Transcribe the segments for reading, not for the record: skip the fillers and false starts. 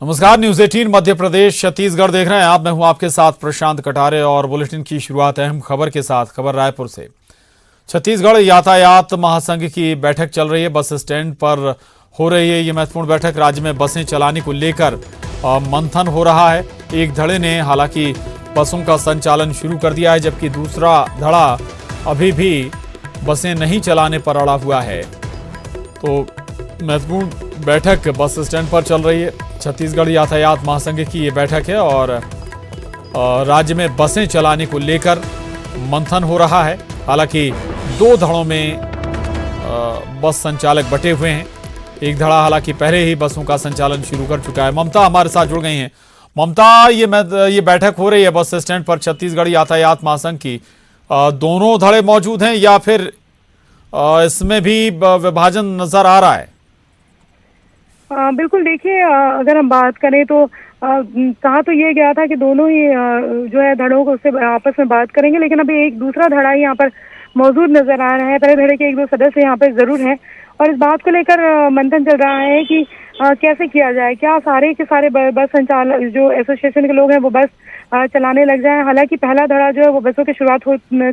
नमस्कार, न्यूज 18 मध्य प्रदेश छत्तीसगढ़ देख रहे हैं आप। मैं हूं आपके साथ प्रशांत कटारे और बुलेटिन की शुरुआत अहम खबर के साथ। खबर रायपुर से। छत्तीसगढ़ यातायात महासंघ की बैठक चल रही है। बस स्टैंड पर हो रही है ये महत्वपूर्ण बैठक। राज्य में बसें चलाने को लेकर मंथन हो रहा है। एक धड़े ने हालांकि बसों का संचालन शुरू कर दिया है, जबकि दूसरा धड़ा अभी भी बसें नहीं चलाने पर अड़ा हुआ है। तो महत्वपूर्ण बैठक बस स्टैंड पर चल रही है। छत्तीसगढ़ यातायात महासंघ की ये बैठक है और राज्य में बसें चलाने को लेकर मंथन हो रहा है। हालांकि दो धड़ों में बस संचालक बटे हुए हैं। एक धड़ा हालांकि पहले ही बसों का संचालन शुरू कर चुका है। ममता हमारे साथ जुड़ गई हैं। ममता, ये बैठक हो रही है बस स्टैंड पर छत्तीसगढ़ यातायात महासंघ की। दोनों धड़े मौजूद हैं या फिर इसमें भी विभाजन नजर आ रहा है? बिल्कुल, देखिए, अगर हम बात करें तो कहा तो ये गया था कि दोनों ही जो है धड़ों को उससे आपस में बात करेंगे, लेकिन अभी एक दूसरा धड़ा ही यहाँ पर मौजूद नजर आ रहा है। पहले धड़े के एक दो सदस्य यहाँ पर जरूर हैं और इस बात को लेकर मंथन चल रहा है कि कैसे किया जाए। क्या सारे के सारे बस संचालक जो एसोसिएशन के लोग हैं वो बस चलाने लग जाएं। हालांकि पहला धड़ा जो है वो बसों की शुरुआत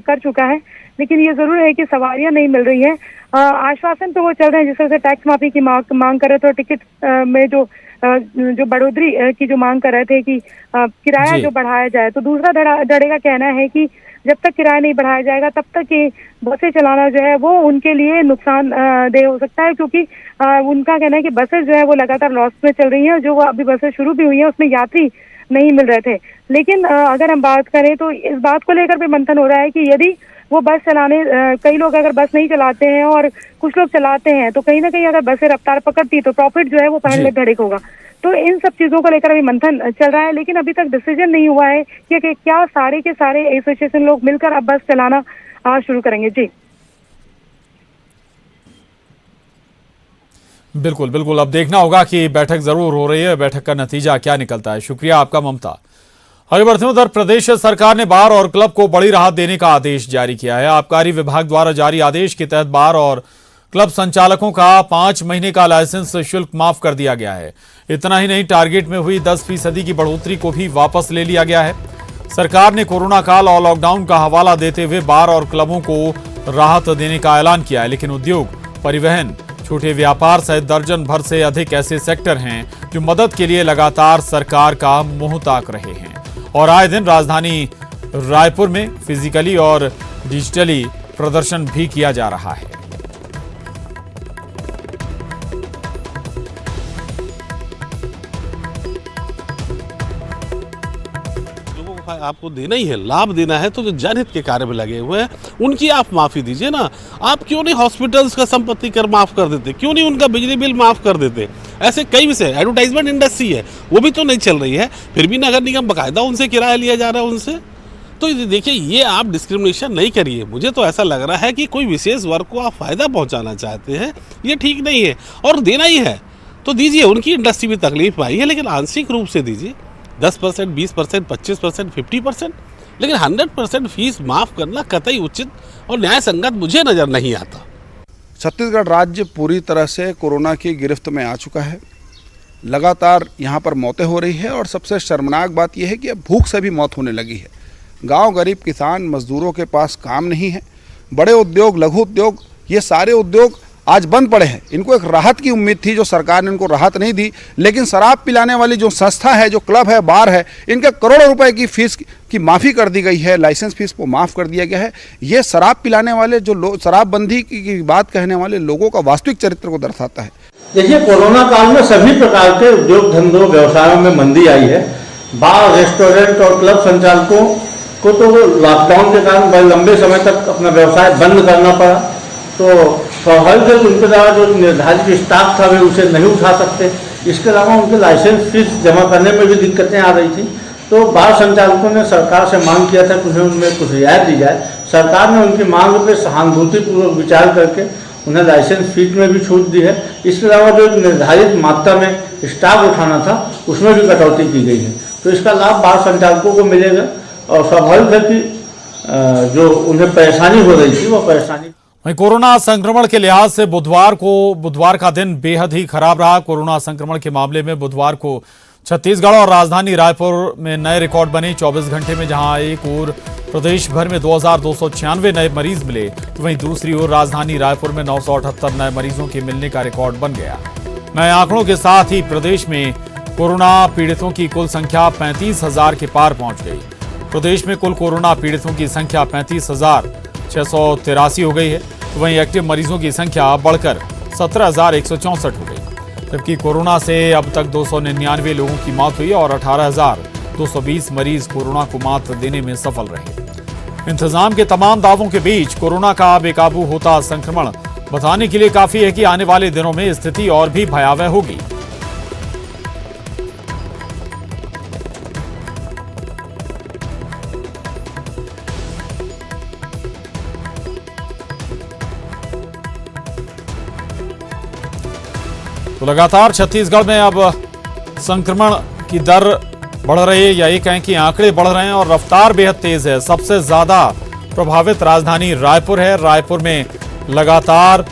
कर चुका है, लेकिन ये जरूर है कि सवारियां नहीं मिल रही हैं। आश्वासन तो वो चल रहे हैं, जिस तरह से टैक्स माफी की मांग कर रहे थे और टिकट में जो बढ़ोतरी की जो मांग कर रहे थे कि किराया जो बढ़ाया जाए। तो दूसरा धड़े का कहना है कि जब तक किराया नहीं बढ़ाया जाएगा तब तक ये बसें चलाना जो है वो उनके लिए नुकसान दे हो सकता है, क्योंकि उनका कहना है कि बसें जो है वो लगातार लॉस में चल रही हैं। जो अभी बसें शुरू भी हुई हैं उसमें यात्री नहीं मिल रहे थे। लेकिन अगर हम बात करें तो इस बात को लेकर भी मंथन हो रहा है कि यदि वो बस चलाने कई लोग अगर बस नहीं चलाते हैं और कुछ लोग चलाते हैं तो कहीं ना कहीं अगर बसें रफ्तार पकड़ती तो प्रॉफिट जो है वो पहले धड़े को होगा। तो इन सब चीजों को लेकर अभी मंथन चल रहा है, लेकिन अभी तक डिसीजन नहीं हुआ है कि क्या सारे के सारे एसोसिएशन लोग मिलकर अब बस चलाना शुरू करेंगे। जी बिल्कुल बिल्कुल, अब देखना होगा कि बैठक जरूर हो रही है, बैठक का नतीजा क्या निकलता है। शुक्रिया आपका ममता। आगे बढ़ते हैं, उधर प्रदेश सरकार ने बार और क्लब को बड़ी राहत देने का आदेश जारी किया है। आबकारी विभाग द्वारा जारी आदेश के तहत बार और क्लब संचालकों का 5 महीने का लाइसेंस शुल्क माफ कर दिया गया है। इतना ही नहीं, टारगेट में हुई 10% की बढ़ोतरी को भी वापस ले लिया गया है। सरकार ने कोरोना काल और लॉकडाउन का हवाला देते हुए बार और क्लबों को राहत देने का ऐलान किया है, लेकिन उद्योग, परिवहन, छोटे व्यापार सहित दर्जन भर से अधिक ऐसे सेक्टर हैं जो मदद के लिए लगातार सरकार का मुंह ताक रहे हैं। और आए दिन राजधानी रायपुर में फिजिकली और डिजिटली प्रदर्शन भी किया जा रहा है। आपको देना ही है, लाभ देना है, तो जो जनहित के कार्य में लगे हुए हैं उनकी आप माफी दीजिए ना। आप क्यों नहीं हॉस्पिटल्स का संपत्ति कर माफ कर देते, क्यों नहीं उनका बिजली बिल माफ कर देते। ऐसे कई विषय, एडवर्टाइजमेंट इंडस्ट्री है वो भी तो नहीं चल रही है, फिर भी नगर निगम बकायदा उनसे किराया लिया जा रहा है उनसे। तो देखिए, ये आप डिस्क्रिमिनेशन नहीं करिए। मुझे तो ऐसा लग रहा है कि कोई विशेष वर्ग को आप फायदा पहुंचाना चाहते हैं, ये ठीक नहीं है। और देना ही है तो दीजिए, उनकी इंडस्ट्री भी तकलीफ आई है, लेकिन आंशिक रूप से दीजिए। 10%, 20%, 25%, 50%, लेकिन 100% फीस माफ करना कतई उचित और न्याय संगत मुझे नजर नहीं आता। छत्तीसगढ़ राज्य पूरी तरह से कोरोना की गिरफ्त में आ चुका है। लगातार यहाँ पर मौतें हो रही है और सबसे शर्मनाक बात यह है कि अब भूख से भी मौत होने लगी है। गांव गरीब किसान मजदूरों के पास काम नहीं है। बड़े उद्योग, लघु उद्योग, ये सारे उद्योग आज बंद पड़े हैं। इनको एक राहत की उम्मीद थी, जो सरकार ने इनको राहत नहीं दी। लेकिन शराब पिलाने वाली जो संस्था है, जो क्लब है, बार है, इनके करोड़ों रुपए की फीस की माफ़ी कर दी गई है। लाइसेंस फीस को माफ़ कर दिया गया है। ये शराब पिलाने वाले जो लोग, शराबबंदी की बात कहने वाले लोगों का वास्तविक चरित्र को दर्शाता है। देखिए, कोरोना काल में सभी प्रकार के उद्योग धंधों व्यवसायों में मंदी आई है। बार, रेस्टोरेंट और क्लब संचालकों को तो लॉकडाउन के कारण बड़े लंबे समय तक अपना व्यवसाय बंद करना पड़ा। तो स्वाभाविक है कि उनके द्वारा जो निर्धारित स्टाफ था वे उसे नहीं उठा सकते। इसके अलावा उनके लाइसेंस फीस जमा करने में भी दिक्कतें आ रही थी। तो बार संचालकों ने सरकार से मांग किया था कि उन्हें उनमें कुछ रियायत दी जाए। सरकार ने उनकी मांग पर सहानुभूतिपूर्वक विचार करके उन्हें लाइसेंस फीस में भी छूट दी है। इसके अलावा जो निर्धारित मात्रा में स्टाफ उठाना था उसमें भी कटौती की गई है। तो इसका लाभ बार संचालकों को मिलेगा और स्वाभाविक है कि जो उन्हें परेशानी हो रही थी वो परेशानी। वहीं कोरोना संक्रमण के लिहाज से बुधवार का दिन बेहद ही खराब रहा। कोरोना संक्रमण के मामले में बुधवार को छत्तीसगढ़ और राजधानी रायपुर में नए रिकॉर्ड बने 24 घंटे में, जहां एक ओर प्रदेश भर में 2296 नए मरीज मिले तो वहीं दूसरी ओर राजधानी रायपुर में 978 नए मरीजों के मिलने का रिकॉर्ड बन गया। नए आंकड़ों के साथ ही प्रदेश में कोरोना पीड़ितों की कुल संख्या 35,000 के पार पहुंच गई। प्रदेश में कुल कोरोना पीड़ितों की संख्या 35,683 हो गई है, तो वहीं एक्टिव मरीजों की संख्या बढ़कर 17,164 हो गई। जबकि कोरोना से अब तक 299 लोगों की मौत हुई और 18,220 मरीज कोरोना को मात देने में सफल रहे। इंतजाम के तमाम दावों के बीच कोरोना का बेकाबू होता संक्रमण बताने के लिए काफी है कि आने वाले दिनों में स्थिति और भी भयावह होगी। तो लगातार छत्तीसगढ़ में अब संक्रमण की दर बढ़ रही है, या ये कहें कि आंकड़े बढ़ रहे हैं और रफ्तार बेहद तेज है। सबसे ज्यादा प्रभावित राजधानी रायपुर है। रायपुर में लगातार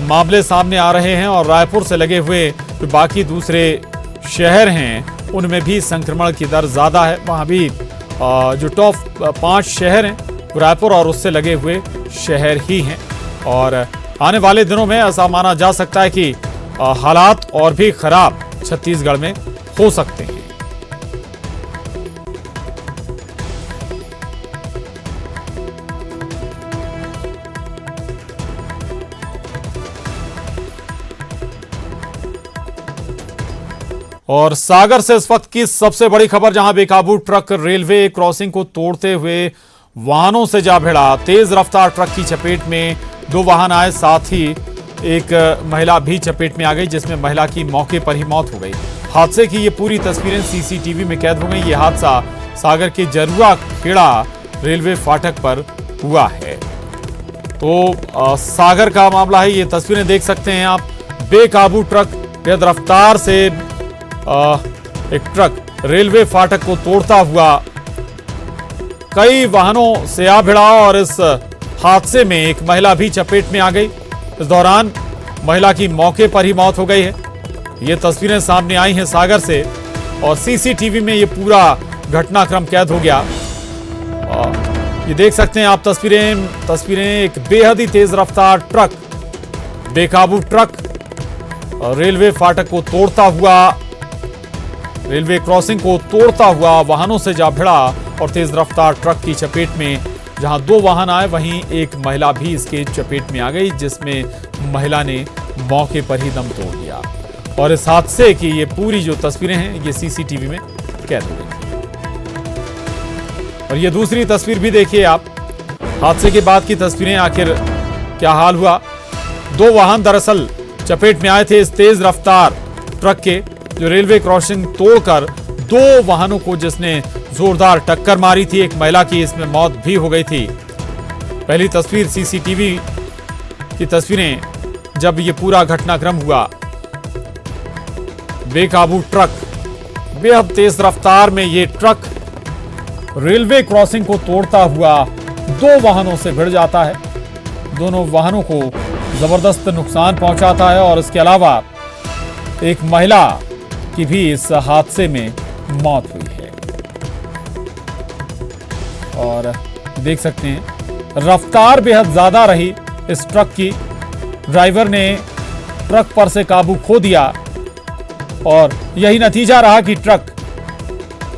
मामले सामने आ रहे हैं और रायपुर से लगे हुए जो बाकी दूसरे शहर हैं उनमें भी संक्रमण की दर ज्यादा है। वहां भी जो टॉप 5 शहर हैं रायपुर और उससे लगे हुए शहर ही हैं। और आने वाले दिनों में ऐसा माना जा सकता है कि हालात और भी खराब छत्तीसगढ़ में हो सकते हैं। और सागर से इस वक्त की सबसे बड़ी खबर, जहां बेकाबू ट्रक रेलवे क्रॉसिंग को तोड़ते हुए वाहनों से जा भिड़ा। तेज रफ्तार ट्रक की चपेट में 2 वाहन आए, साथ ही एक महिला भी चपेट में आ गई, जिसमें महिला की मौके पर ही मौत हो गई। हादसे की ये पूरी तस्वीरें सीसीटीवी में कैद हो गई। ये हादसा सागर के जरुआ खेड़ा रेलवे फाटक पर हुआ है। तो सागर का मामला है, ये तस्वीरें देख सकते हैं आप। बेकाबू ट्रक तेज रफ्तार से एक ट्रक रेलवे फाटक को तोड़ता हुआ कई वाहनों से आ भिड़ा और इस हादसे में एक महिला भी चपेट में आ गई। इस दौरान महिला की मौके पर ही मौत हो गई है। ये तस्वीरें सामने आई हैं सागर से और सीसीटीवी में ये पूरा घटनाक्रम कैद हो गया। ये देख सकते हैं आप तस्वीरें एक बेहद ही तेज रफ्तार ट्रक, बेकाबू ट्रक रेलवे फाटक को तोड़ता हुआ, रेलवे क्रॉसिंग को तोड़ता हुआ वाहनों से जा भिड़ा और तेज रफ्तार ट्रक की चपेट में जहां 2 वाहन आए वहीं एक महिला भी इसके चपेट में आ गई, जिसमें महिला ने मौके पर ही दम तोड़ दिया। और इस हादसे की ये पूरी जो तस्वीरें हैं ये सीसीटीवी में कैद हो गई। और ये दूसरी तस्वीर भी देखिए आप, हादसे के बाद की तस्वीरें। आखिर क्या हाल हुआ? 2 वाहन दरअसल चपेट में आए थे इस तेज रफ्तार ट्रक के, जो रेलवे क्रॉसिंग तोड़कर 2 वाहनों को जिसने जोरदार टक्कर मारी थी। एक महिला की इसमें मौत भी हो गई थी। पहली तस्वीर सीसीटीवी की तस्वीरें जब ये पूरा घटनाक्रम हुआ। बेकाबू ट्रक, बेहद तेज रफ्तार में ये ट्रक रेलवे क्रॉसिंग को तोड़ता हुआ 2 वाहनों से भिड़ जाता है। दोनों वाहनों को जबरदस्त नुकसान पहुंचाता है और इसके अलावा एक महिला की भी इस हादसे में मौत हुई है। और देख सकते हैं रफ्तार बेहद ज्यादा रही इस ट्रक की। ड्राइवर ने ट्रक पर से काबू खो दिया और यही नतीजा रहा कि ट्रक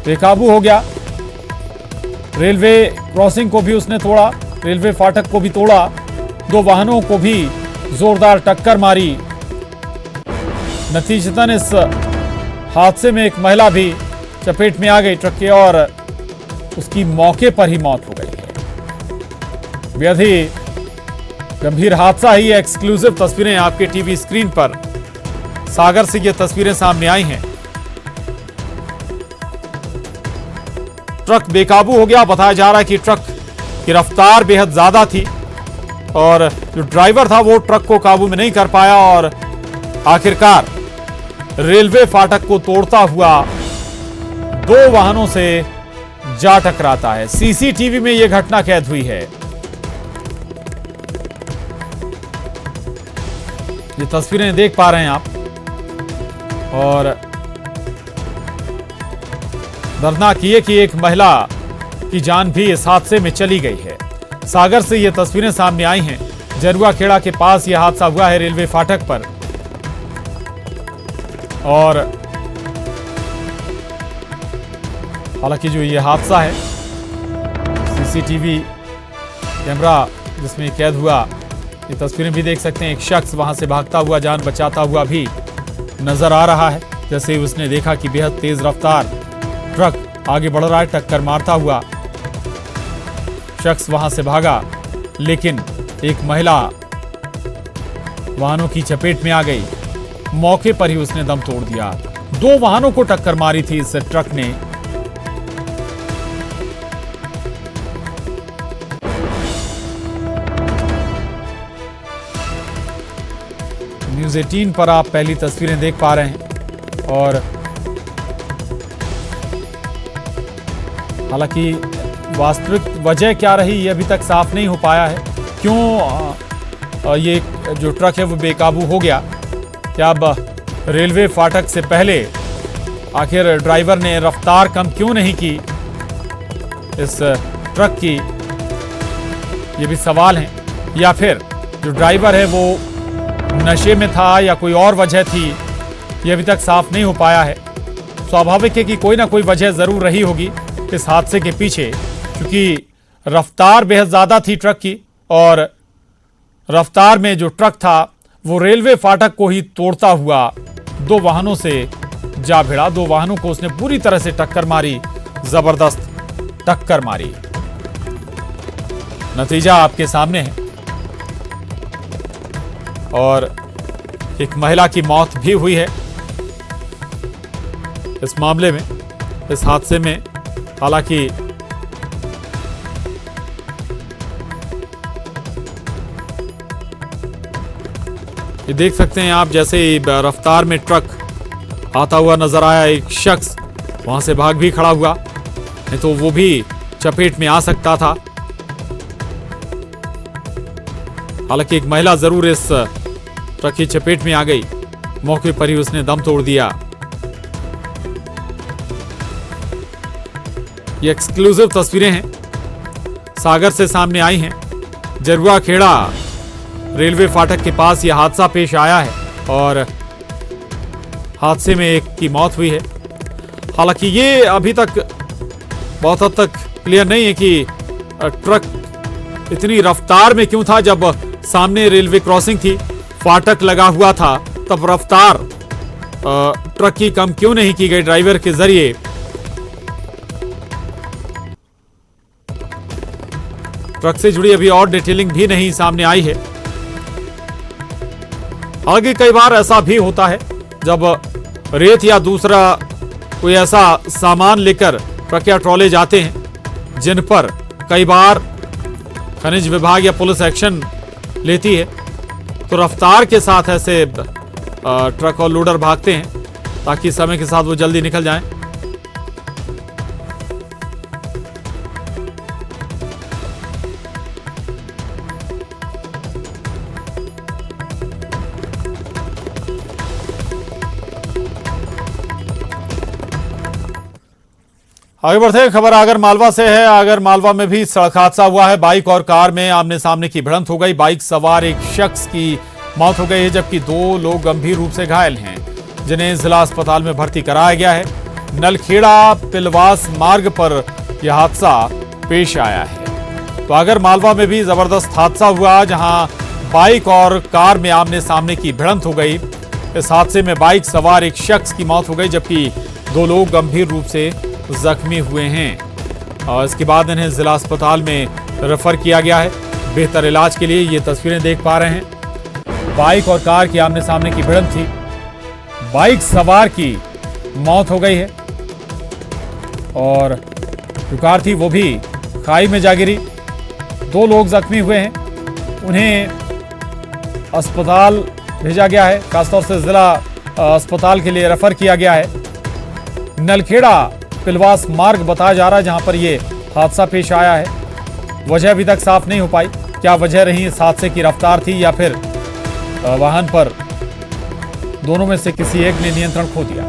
बेकाबू हो गया। रेलवे क्रॉसिंग को भी उसने तोड़ा, रेलवे फाटक को भी तोड़ा, 2 वाहनों को भी जोरदार टक्कर मारी। नतीजतन इस हादसे में एक महिला भी चपेट में आ गई ट्रक के और उसकी मौके पर ही मौत हो गई है। बेहद ही गंभीर हादसा ही। एक्सक्लूसिव तस्वीरें आपके टीवी स्क्रीन पर सागर से ये तस्वीरें सामने आई हैं। ट्रक बेकाबू हो गया। बताया जा रहा है कि ट्रक की रफ्तार बेहद ज्यादा थी और जो ड्राइवर था वो ट्रक को काबू में नहीं कर पाया और आखिरकार रेलवे फाटक को तोड़ता हुआ 2 वाहनों से जा टकराता है। सीसीटीवी में यह घटना कैद हुई है। ये तस्वीरें देख पा रहे हैं आप और दर्दनाक ये कि एक महिला की जान भी इस हादसे में चली गई है। सागर से ये तस्वीरें सामने आई हैं। जरुआ खेड़ा के पास यह हादसा हुआ है रेलवे फाटक पर, और हालांकि जो ये हादसा है सीसीटीवी कैमरा जिसमें कैद हुआ, ये तस्वीरें भी देख सकते हैं। एक शख्स वहां से भागता हुआ, जान बचाता हुआ भी नजर आ रहा है। जैसे ही उसने देखा कि बेहद तेज रफ्तार ट्रक आगे बढ़ रहा है, टक्कर मारता हुआ शख्स वहां से भागा, लेकिन एक महिला वाहनों की चपेट में आ गई। मौके पर ही उसने दम तोड़ दिया। 2 वाहनों को टक्कर मारी थी इस ट्रक ने। न्यूज़ 18 पर आप पहली तस्वीरें देख पा रहे हैं, और हालांकि वास्तविक वजह क्या रही ये अभी तक साफ नहीं हो पाया है। क्यों ये जो ट्रक है वो बेकाबू हो गया? क्या अब रेलवे फाटक से पहले आखिर ड्राइवर ने रफ्तार कम क्यों नहीं की इस ट्रक की, ये भी सवाल है। या फिर जो ड्राइवर है वो नशे में था या कोई और वजह थी, ये अभी तक साफ नहीं हो पाया है। स्वाभाविक है कि कोई ना कोई वजह जरूर रही होगी इस हादसे के पीछे, क्योंकि रफ्तार बेहद ज्यादा थी ट्रक की, और रफ्तार में जो ट्रक था वो रेलवे फाटक को ही तोड़ता हुआ 2 वाहनों से जा भिड़ा। 2 वाहनों को उसने पूरी तरह से टक्कर मारी, जबरदस्त टक्कर मारी। नतीजा आपके सामने है, और एक महिला की मौत भी हुई है इस मामले में, इस हादसे में। हालांकि ये देख सकते हैं आप, जैसे ही रफ्तार में ट्रक आता हुआ नजर आया, एक शख्स वहां से भाग भी खड़ा हुआ, नहीं तो वो भी चपेट में आ सकता था। हालांकि एक महिला जरूर इस ट्रक की चपेट में आ गई, मौके पर ही उसने दम तोड़ दिया। ये एक्सक्लूसिव तस्वीरें हैं, सागर से सामने आई हैं। जरुआ खेड़ा रेलवे फाटक के पास यह हादसा पेश आया है, और हादसे में एक की मौत हुई है। हालांकि ये अभी तक बहुत हद तक क्लियर नहीं है कि ट्रक इतनी रफ्तार में क्यों था। जब सामने रेलवे क्रॉसिंग थी, फाटक लगा हुआ था, तब रफ्तार ट्रक की कम क्यों नहीं की गई ड्राइवर के जरिए? ट्रक से जुड़ी अभी और डिटेलिंग भी नहीं सामने आई है। आगे कई बार ऐसा भी होता है जब रेत या दूसरा कोई ऐसा सामान लेकर ट्रक या ट्रॉले जाते हैं जिन पर कई बार खनिज विभाग या पुलिस एक्शन लेती है, तो रफ्तार के साथ ऐसे ट्रक और लोडर भागते हैं ताकि समय के साथ वो जल्दी निकल जाएं। आगे बढ़ते हैं, खबर आगर मालवा से है। आगर मालवा में भी सड़क हादसा हुआ है। बाइक और कार में आमने सामने की भिड़ंत हो गई। बाइक सवार एक शख्स की मौत हो गई है, जबकि 2 लोग गंभीर रूप से घायल हैं, जिन्हें जिला अस्पताल में भर्ती कराया गया है। नलखेड़ा पिलवास मार्ग पर यह हादसा पेश आया है। तो आगर मालवा में भी जबरदस्त हादसा हुआ, जहां बाइक और कार में आमने सामने की भिड़ंत हो गई। इस हादसे में बाइक सवार एक शख्स की मौत हो गई, जबकि 2 लोग गंभीर रूप से जख्मी हुए हैं, और इसके बाद इन्हें जिला अस्पताल में रेफर किया गया है बेहतर इलाज के लिए। ये तस्वीरें देख पा रहे हैं, बाइक और कार की आमने सामने की भिड़ंत थी। बाइक सवार की मौत हो गई है, और जो कार थी वो भी खाई में जा गिरी। 2 लोग जख्मी हुए हैं, उन्हें अस्पताल भेजा गया है, खासतौर से जिला अस्पताल के लिए रेफर किया गया है। नलखेड़ा पिलवास मार्ग बताया जा रहा है जहां पर यह हादसा पेश आया है। वजह अभी तक साफ नहीं हो पाई, क्या वजह रही इस हादसे की? रफ्तार थी या फिर वाहन पर दोनों में से किसी एक ने नियंत्रण खो दिया?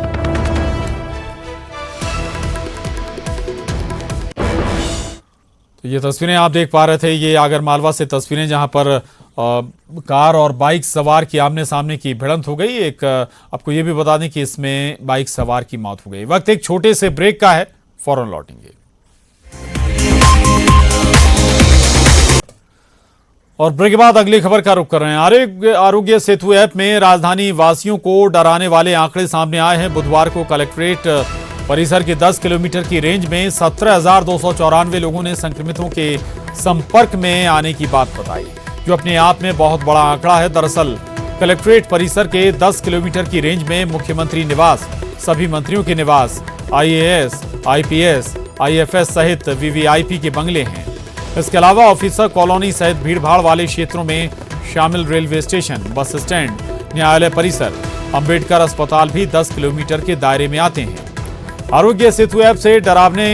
तो ये तस्वीरें आप देख पा रहे थे, ये आगरमालवा से तस्वीरें जहां पर कार और बाइक सवार की आमने सामने की भिड़ंत हो गई। आपको ये भी बता दें कि इसमें बाइक सवार की मौत हो गई। वक्त एक छोटे से ब्रेक का है, फौरन लौटेंगे। और ब्रेक के बाद अगली खबर का रुख कर रहे हैं। आरोग्य सेतु ऐप में राजधानी वासियों को डराने वाले आंकड़े सामने आए हैं। बुधवार को कलेक्ट्रेट परिसर के 10 किलोमीटर की रेंज में 17,294 लोगों ने संक्रमितों के संपर्क में आने की बात बताई, जो अपने आप में बहुत बड़ा आंकड़ा है। दरअसल कलेक्ट्रेट परिसर के 10 किलोमीटर की रेंज में मुख्यमंत्री निवास, सभी मंत्रियों के निवास, IAS, IPS, IFS सहित VVIP के बंगले हैं। इसके अलावा ऑफिसर कॉलोनी सहित भीड़भाड़ वाले क्षेत्रों में शामिल रेलवे स्टेशन, बस स्टैंड, न्यायालय परिसर, अंबेडकर अस्पताल भी 10 किलोमीटर के दायरे में आते हैं। आरोग्य सेतु ऐप से डरावने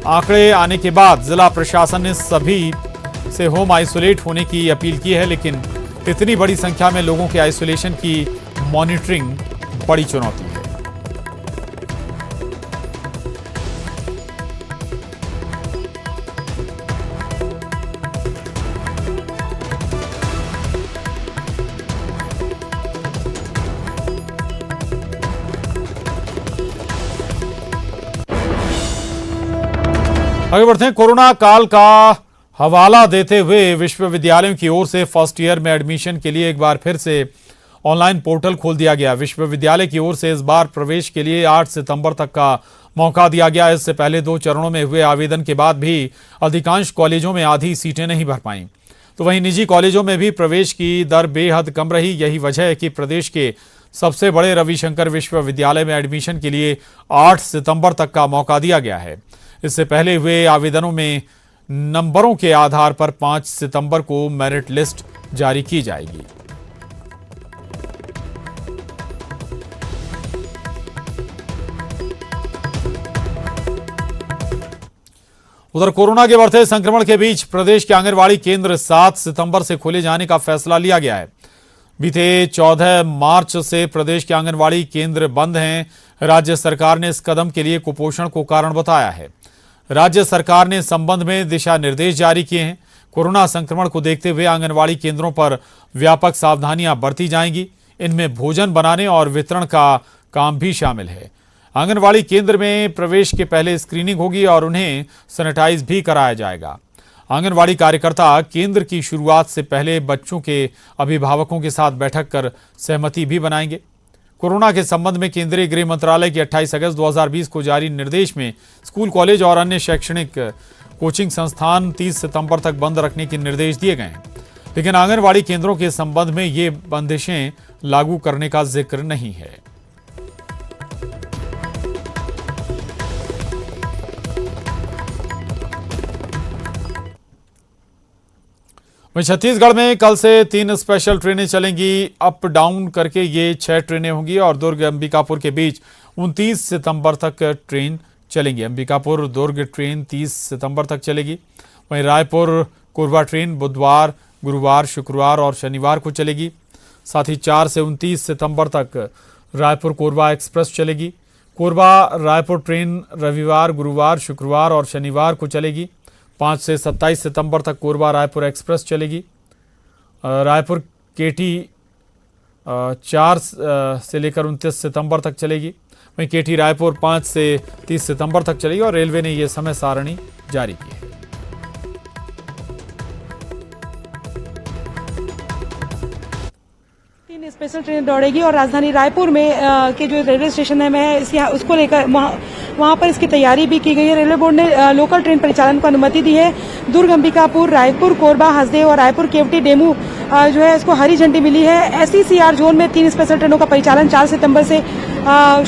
आंकड़े आने के बाद जिला प्रशासन ने सभी से होम आइसोलेट होने की अपील की है, लेकिन इतनी बड़ी संख्या में लोगों के आइसोलेशन की मॉनिटरिंग बड़ी चुनौती है। आगे बढ़ते हैं। कोरोना काल का हवाला देते हुए विश्वविद्यालयों की ओर से फर्स्ट ईयर में एडमिशन के लिए एक बार फिर से ऑनलाइन पोर्टल खोल दिया गया। विश्वविद्यालय की ओर से इस बार प्रवेश के लिए 8 सितंबर तक का मौका दिया गया। इससे पहले 2 चरणों में हुए आवेदन के बाद भी अधिकांश कॉलेजों में आधी सीटें नहीं भर पाईं। तो वहीं निजी कॉलेजों में भी प्रवेश की दर बेहद कम रही। यही वजह है कि प्रदेश के सबसे बड़े रविशंकर विश्वविद्यालय में एडमिशन के लिए 8 सितंबर तक का मौका दिया गया है। इससे पहले हुए आवेदनों में नंबरों के आधार पर 5 सितंबर को मेरिट लिस्ट जारी की जाएगी। उधर कोरोना के बढ़ते संक्रमण के बीच प्रदेश के आंगनवाड़ी केंद्र 7 सितंबर से खोले जाने का फैसला लिया गया है। बीते 14 मार्च से प्रदेश के आंगनवाड़ी केंद्र बंद हैं। राज्य सरकार ने इस कदम के लिए कुपोषण को कारण बताया है। राज्य सरकार ने इस संबंध में दिशा निर्देश जारी किए हैं। कोरोना संक्रमण को देखते हुए आंगनवाड़ी केंद्रों पर व्यापक सावधानियां बरती जाएंगी। इनमें भोजन बनाने और वितरण का काम भी शामिल है। आंगनवाड़ी केंद्र में प्रवेश के पहले स्क्रीनिंग होगी और उन्हें सैनिटाइज भी कराया जाएगा। आंगनवाड़ी कार्यकर्ता केंद्र की शुरुआत से पहले बच्चों के अभिभावकों के साथ बैठक कर सहमति भी बनाएंगे। कोरोना के संबंध में केंद्रीय गृह मंत्रालय की 28 अगस्त 2020 को जारी निर्देश में स्कूल, कॉलेज और अन्य शैक्षणिक कोचिंग संस्थान 30 सितंबर तक बंद रखने के निर्देश दिए गए हैं, लेकिन आंगनवाड़ी केंद्रों के संबंध में ये बंदिशें लागू करने का जिक्र नहीं है। वहीं छत्तीसगढ़ में कल से 3 स्पेशल ट्रेनें चलेंगी। अप डाउन करके ये 6 ट्रेनें होंगी और दुर्ग अंबिकापुर के बीच 29 सितंबर तक ट्रेन चलेंगी। अंबिकापुर दुर्ग ट्रेन 30 सितंबर तक चलेगी। वहीं रायपुर कोरबा ट्रेन बुधवार, गुरुवार, शुक्रवार और शनिवार को चलेगी। साथ ही 4 से 29 सितंबर तक रायपुर कोरबा एक्सप्रेस चलेगी। कोरबा रायपुर ट्रेन रविवार, गुरुवार, शुक्रवार और शनिवार को चलेगी। 5 से 27 सितंबर तक कोरबा रायपुर एक्सप्रेस चलेगी। रायपुर केटी 4 से लेकर 29 सितंबर तक चलेगी। वहीं केटी रायपुर 5 से 30 सितंबर तक चलेगी और रेलवे ने यह समय सारणी जारी की है। स्पेशल ट्रेन दौड़ेगी और राजधानी रायपुर में के जो रेलवे स्टेशन है मैं उसको लेकर वहाँ पर इसकी तैयारी भी की गई है। रेलवे बोर्ड ने लोकल ट्रेन परिचालन को अनुमति दी है। दुर्ग अंबिकापुर, रायपुर कोरबा हसदेव और रायपुर केवटी डेमू जो है इसको हरी झंडी मिली है। SECR जोन में 3 स्पेशल ट्रेनों का परिचालन 4 सितंबर से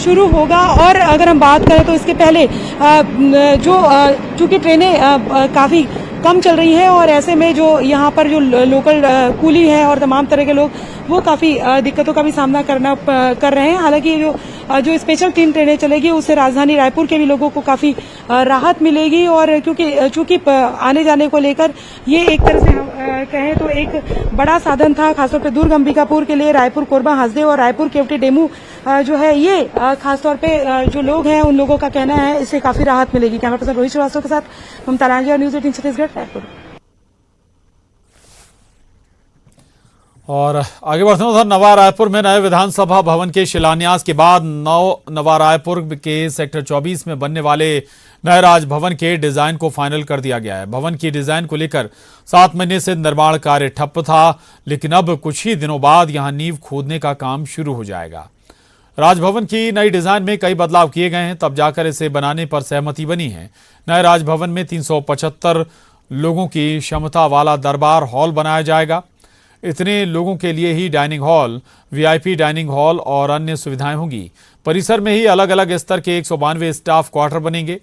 शुरू होगा। और अगर हम बात करें तो इसके पहले चूंकि ट्रेनें काफी कम चल रही है और ऐसे में जो यहाँ पर जो लोकल कूली है और तमाम तरह के लोग वो काफी दिक्कतों का भी सामना कर रहे हैं। हालांकि जो स्पेशल 3 ट्रेनें चलेगी उससे राजधानी रायपुर के भी लोगों को काफी राहत मिलेगी। और चूंकि आने जाने को लेकर ये एक तरह से कहें तो एक बड़ा साधन था, खासतौर पर दुर्ग अंबिकापुर के लिए। रायपुर कोरबा हसदेव और रायपुर केवटी डेमू जो है ये खासतौर पे जो लोग हैं उन लोगों का कहना है इससे काफी राहत मिलेगी। कैमरा पर्सन रोहित श्रीवास्तव के साथ ममता लांजिया, न्यूज 18 छत्तीसगढ़, रायपुर। और आगे बढ़ते हैं, उधर नवा रायपुर में नए विधानसभा भवन के शिलान्यास के बाद नवा रायपुर के सेक्टर 24 में बनने वाले नए राजभवन के डिजाइन को फाइनल कर दिया गया है। भवन की डिजाइन को लेकर 7 महीने से निर्माण कार्य ठप्प था, लेकिन अब कुछ ही दिनों बाद यहां नींव खोदने का काम शुरू हो जाएगा। राजभवन की नई डिजाइन में कई बदलाव किए गए हैं, तब जाकर इसे बनाने पर सहमति बनी है। नए राजभवन में 375 लोगों की क्षमता वाला दरबार हॉल बनाया जाएगा। इतने लोगों के लिए ही dining hall, VIP dining hall और अन्य सुविधाएं होंगी। परिसर में ही अलग अलग स्तर के 192 स्टाफ क्वार्टर बनेंगे।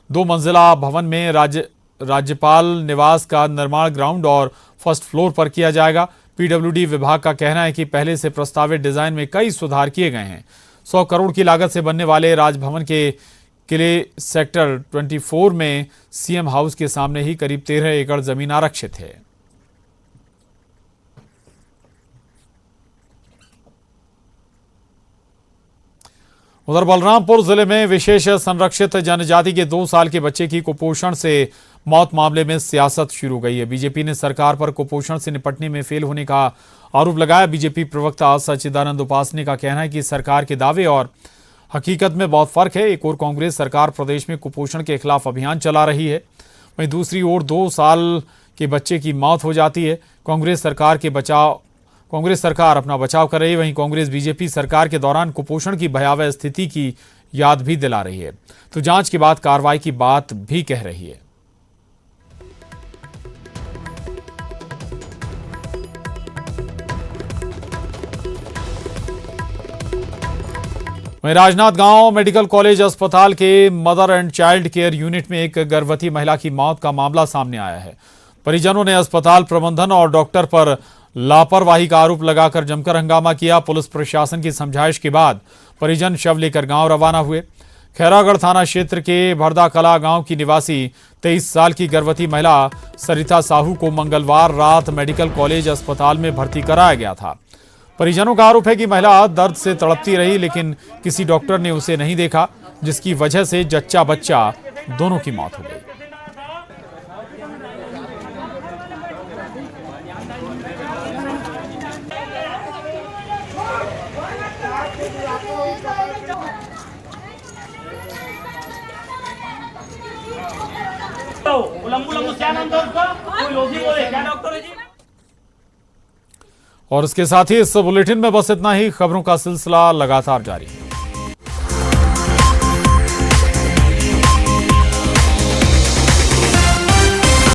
2 मंजिला भवन में राज्यपाल निवास का निर्माण ग्राउंड और फर्स्ट फ्लोर पर किया जाएगा। पीडब्ल्यूडी विभाग का कहना है कि पहले से प्रस्तावित डिजाइन में कई सुधार किए गए हैं। 100 करोड़ की लागत से बनने वाले राजभवन के किले सेक्टर 24 में सीएम हाउस के सामने ही करीब 13 एकड़ जमीन आरक्षित है। उधर बलरामपुर जिले में विशेष संरक्षित जनजाति के 2 साल के बच्चे की कुपोषण से मौत मामले में सियासत शुरू हो गई है। बीजेपी ने सरकार पर कुपोषण से निपटने में फेल होने का आरोप लगाया। बीजेपी प्रवक्ता सच्चिदानंद उपासने का कहना है कि सरकार के दावे और हकीकत में बहुत फर्क है। एक ओर कांग्रेस सरकार प्रदेश में कुपोषण के खिलाफ अभियान चला रही है, वहीं दूसरी ओर 2 साल के बच्चे की मौत हो जाती है। कांग्रेस सरकार अपना बचाव कर रही है, वहीं कांग्रेस बीजेपी सरकार के दौरान कुपोषण की भयावह स्थिति की याद भी दिला रही है, तो जांच के बाद कार्रवाई की बात भी कह रही है। वहीं राजनांदगांव मेडिकल कॉलेज अस्पताल के mother and child care unit में एक गर्भवती महिला की मौत का मामला सामने आया है। परिजनों ने अस्पताल प्रबंधन और डॉक्टर पर लापरवाही का आरोप लगाकर जमकर हंगामा किया। पुलिस प्रशासन की समझाइश के बाद परिजन शव लेकर गांव रवाना हुए। खैरागढ़ थाना क्षेत्र के भरदा कला गांव की निवासी 23 साल की गर्भवती महिला सरिता साहू को मंगलवार रात मेडिकल कॉलेज अस्पताल में भर्ती कराया गया था। परिजनों का आरोप है कि महिला दर्द से तड़पती रही, लेकिन किसी डॉक्टर ने उसे नहीं देखा, जिसकी वजह से जच्चा बच्चा दोनों की मौत हो गई। और इसके साथ ही इस बुलेटिन में बस इतना ही। खबरों का सिलसिला लगातार जारी है।